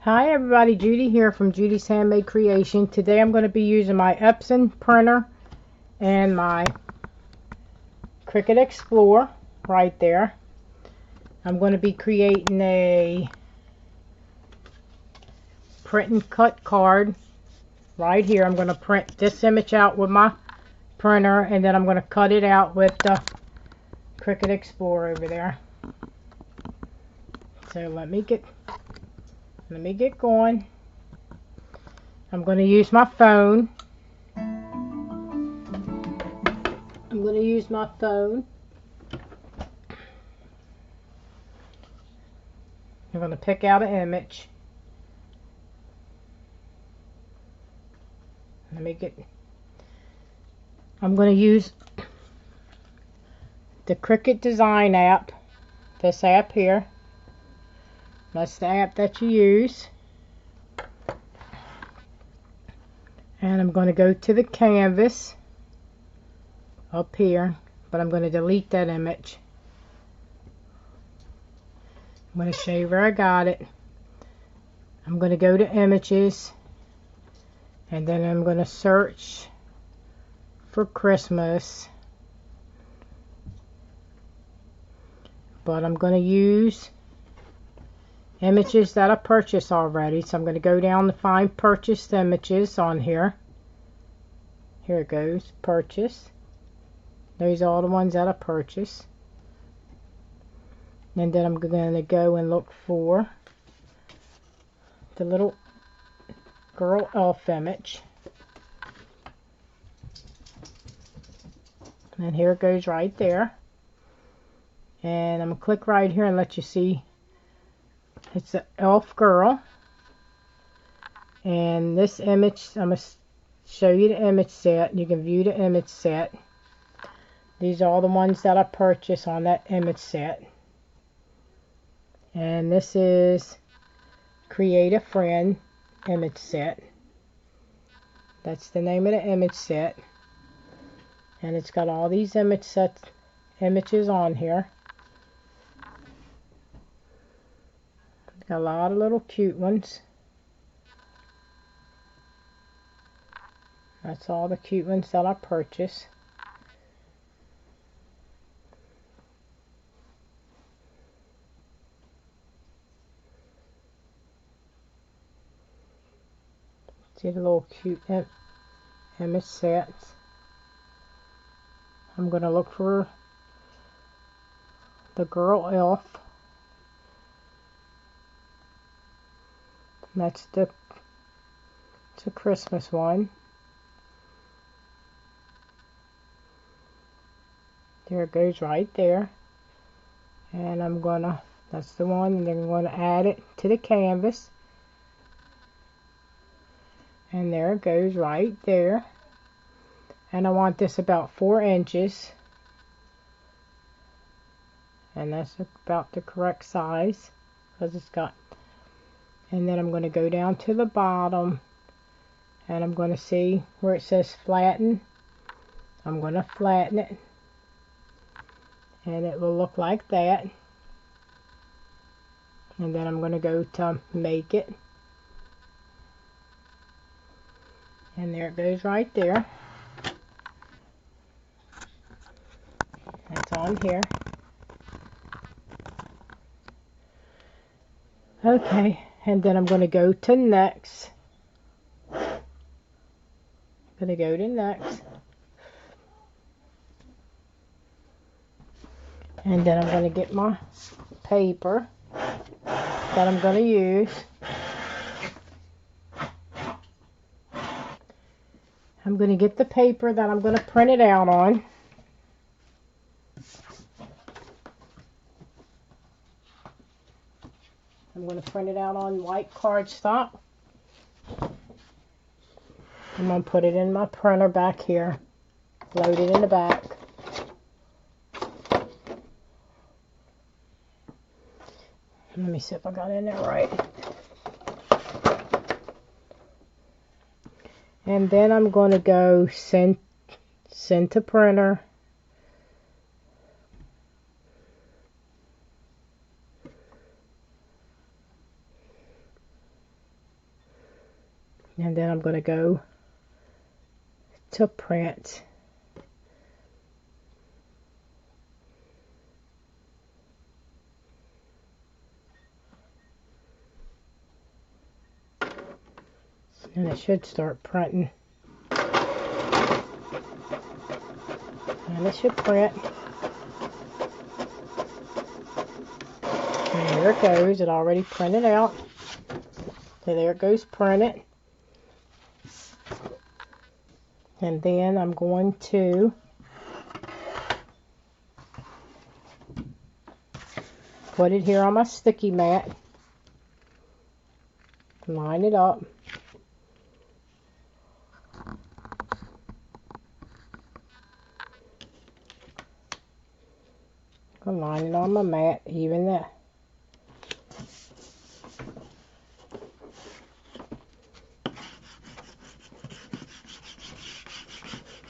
Hi everybody, Judy here from Judy's Handmade Creation. Today I'm going to be using my Epson printer and my Cricut Explorer right there. I'm going to be creating a print and cut card right here. I'm going to print this image out with my printer and then I'm going to cut it out with the Cricut Explorer over there. So let me get going. I'm going to use my phone. I'm going to use my phone. I'm going to pick out an image. I'm going to use the Cricut Design app. This app here. That's the app that you use. And I'm going to go to the canvas up here, but I'm going to delete that image. I'm going to show you where I got it. I'm going to go to images and then I'm going to search for Christmas, but I'm going to use images that I purchased already. So I'm going to go down to find purchased images on here. Here it goes, purchase. Those are all the ones that I purchased. And then I'm going to go and look for the little girl elf image. And here it goes right there. And I'm going to click right here and let you see it's an elf girl. And this image, I'm going to show you the image set. You can view the image set. These are all the ones that I purchased on that image set. And this is Create a Friend image set. That's the name of the image set. And it's got all these images on here. Got a lot of little cute ones. That's all the cute ones that I purchased. See the little cute image sets. I'm going to look for the girl elf. That's the Christmas one. There it goes right there. And that's the one, and then I'm going to add it to the canvas. And there it goes right there. And I want this about 4 inches. And that's about the correct size, because it's got. And then I'm going to go down to the bottom and I'm going to see where it says flatten. I'm going to flatten it and it will look like that. And then I'm going to go to make it, and there it goes right there. That's on here. Okay, and then I'm going to go to next. I'm going to go to next. And then I'm going to get my paper that I'm going to use. I'm going to get the paper that I'm going to print it out on. I'm going to print it out on white cardstock. I'm going to put it in my printer back here. Load it in the back. Let me see if I got in there right. And then I'm going to go send to printer. And then I'm going to go to print. And it should start printing. And it should print. And there it goes. It already printed out. So there it goes printed. And then I'm going to put it here on my sticky mat. Line it up. I'll line it on my mat, even that.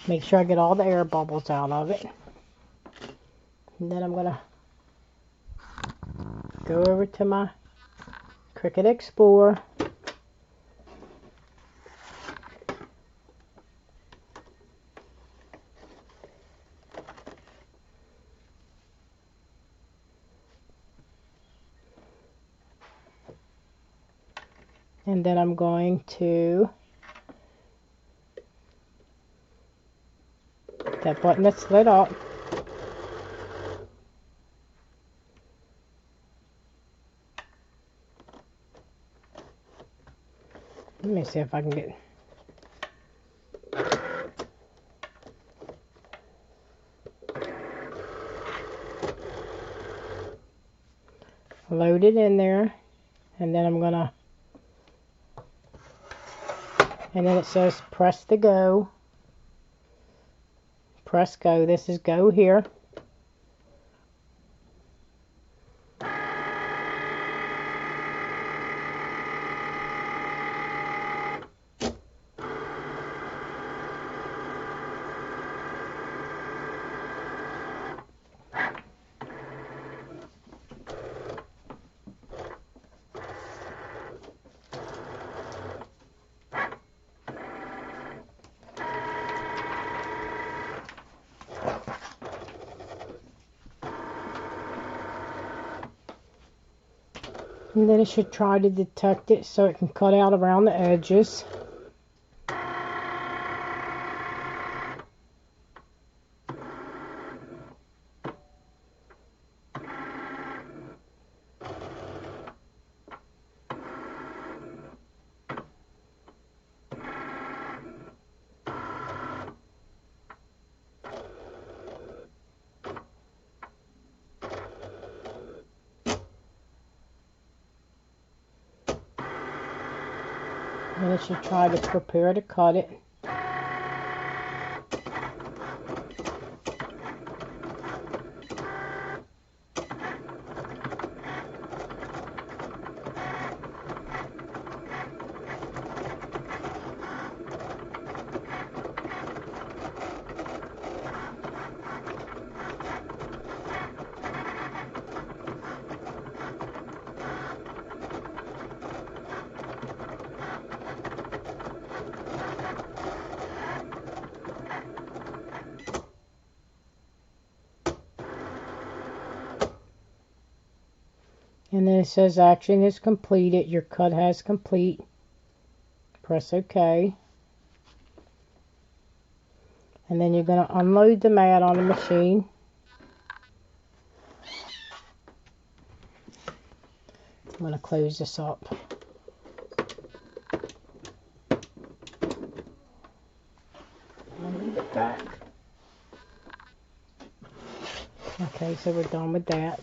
Make sure I get all the air bubbles out of it. And then I'm going to go over to my Cricut Explorer. And then I'm going to that button that's lit up. Let me see if I can get load it in there. And then I'm gonna, and then it says press the go. Press go. This is go here. And then it should try to detect it so it can cut out around the edges. And it should try to prepare to cut it. And then it says action is completed. Your cut has complete. Press OK. And then you're going to unload the mat on the machine. I'm going to close this up. Move it back. Okay, so we're done with that.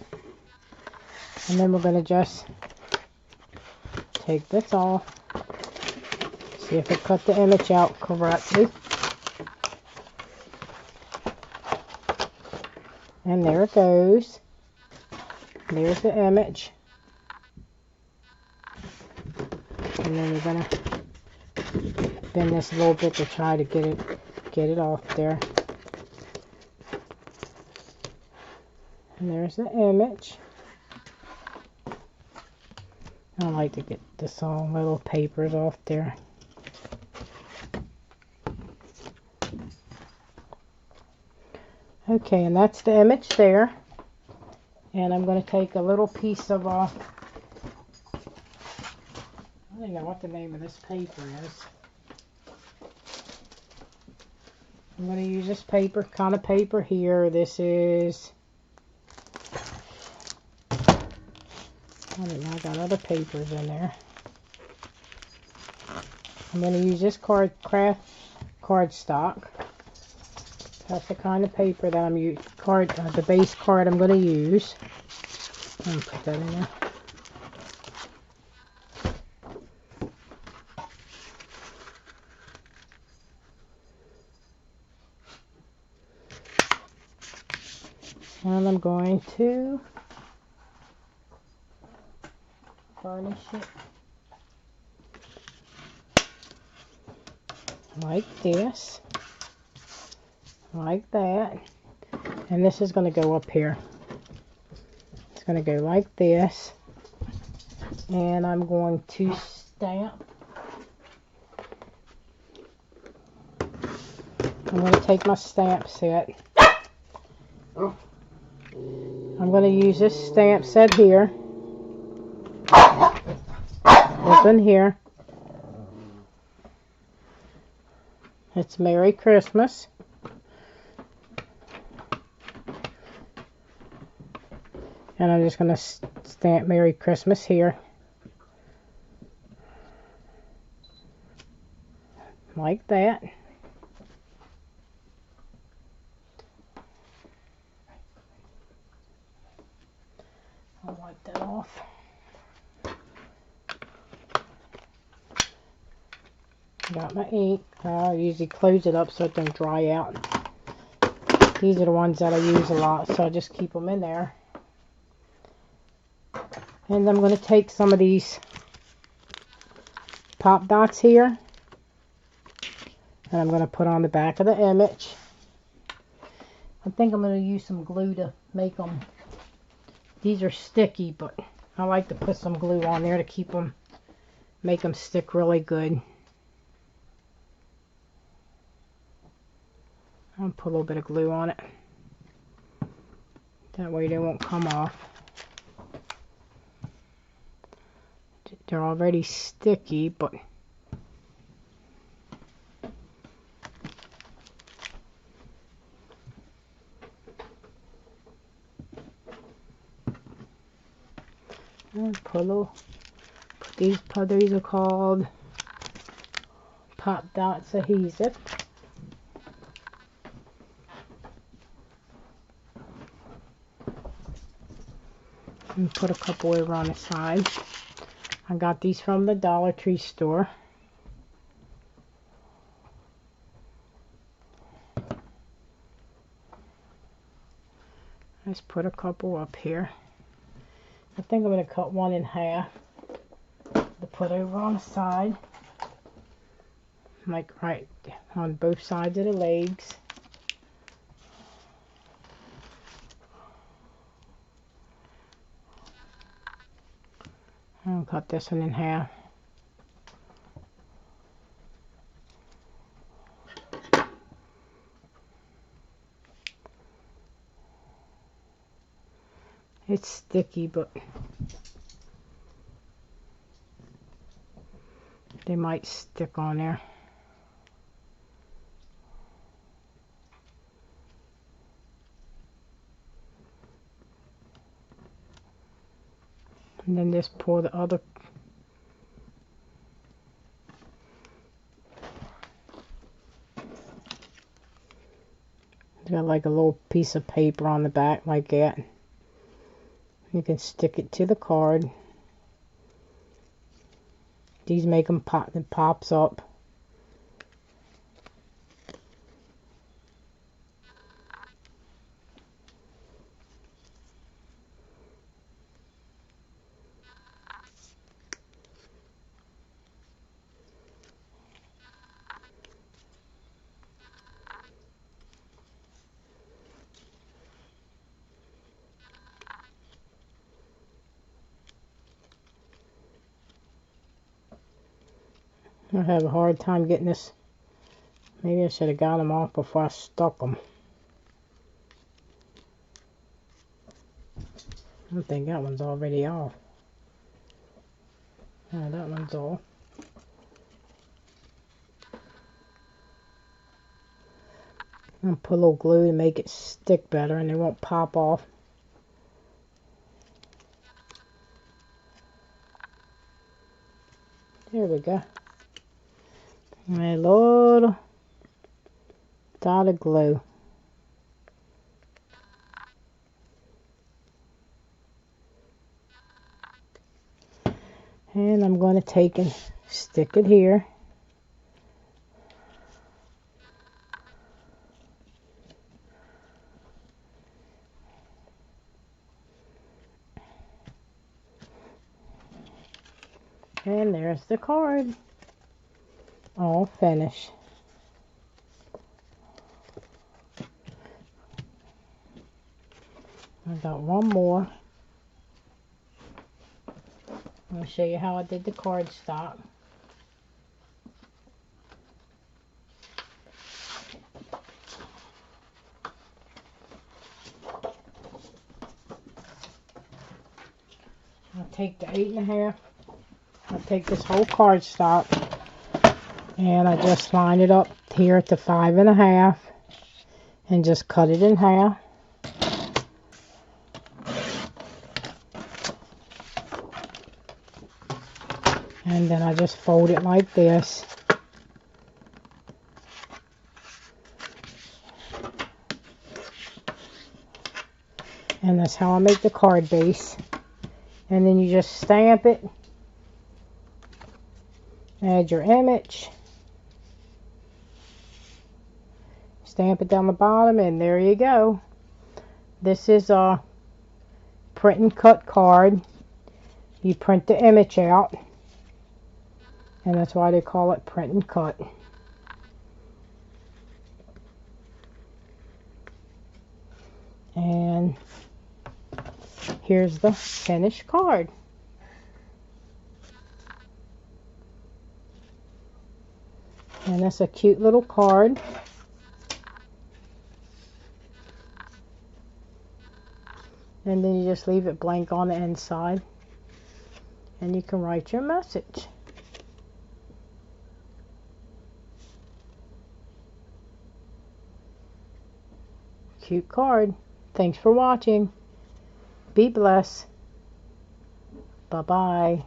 And then we're going to just take this off. See if it cut the image out correctly. And there it goes. There's the image. And then we're going to bend this a little bit to try to get it off there. And there's the image. I like to get the little papers off there. Okay, and that's the image there. And I'm going to take a little piece of, I don't know what the name of this paper is. I'm going to use this kind of paper here. This is, I don't know, I got other papers in there. I'm going to use this craft cardstock. That's the kind of paper that I'm using, the base card I'm going to use. I'm going to put that in there. And I'm going to varnish it like this, like that, and this is going to go up here. It's going to go like this, and I'm going to stamp. I'm going to take my stamp set. I'm going to use this stamp set here. This one here. It's Merry Christmas. And I'm just going to stamp Merry Christmas here. Like that. I'll wipe that off. Got my ink. I usually close it up so it doesn't dry out. These are the ones that I use a lot, so I just keep them in there. And I'm going to take some of these pop dots here, and I'm going to put on the back of the image. I think I'm going to use some glue to make them. These are sticky, but I like to put some glue on there to keep them, make them stick really good. I'll put a little bit of glue on it. That way they won't come off. They're already sticky, but these are called Pop Dots adhesive. And put a couple over on the side. I got these from the Dollar Tree store. Let's put a couple up here. I think I'm going to cut one in half to put over on the side, like right on both sides of the legs. I'll cut this one in half. It's sticky, but they might stick on there. And then just pour the other. It's got like a little piece of paper on the back like that. You can stick it to the card. These make them pop, it pops up. I have a hard time getting this. Maybe I should have got them off before I stuck them. I think that one's already off. Oh, that one's off. I'm gonna put a little glue to make it stick better and it won't pop off. There we go. And a little dot of glue. And I'm going to take and stick it here. And there's the card. All finished. I got one more. I'm going to show you how I did the cardstock. I'll take the 8.5. I'll take this whole cardstock and I just line it up here at the 5.5 and just cut it in half. And then I just fold it like this. And that's how I make the card base. And then you just stamp it. Add your image. Stamp it down the bottom and there you go. This is a print and cut card. You print the image out. And that's why they call it print and cut. And here's the finished card. And that's a cute little card. And then you just leave it blank on the inside. And you can write your message. Cute card. Thanks for watching. Be blessed. Bye-bye.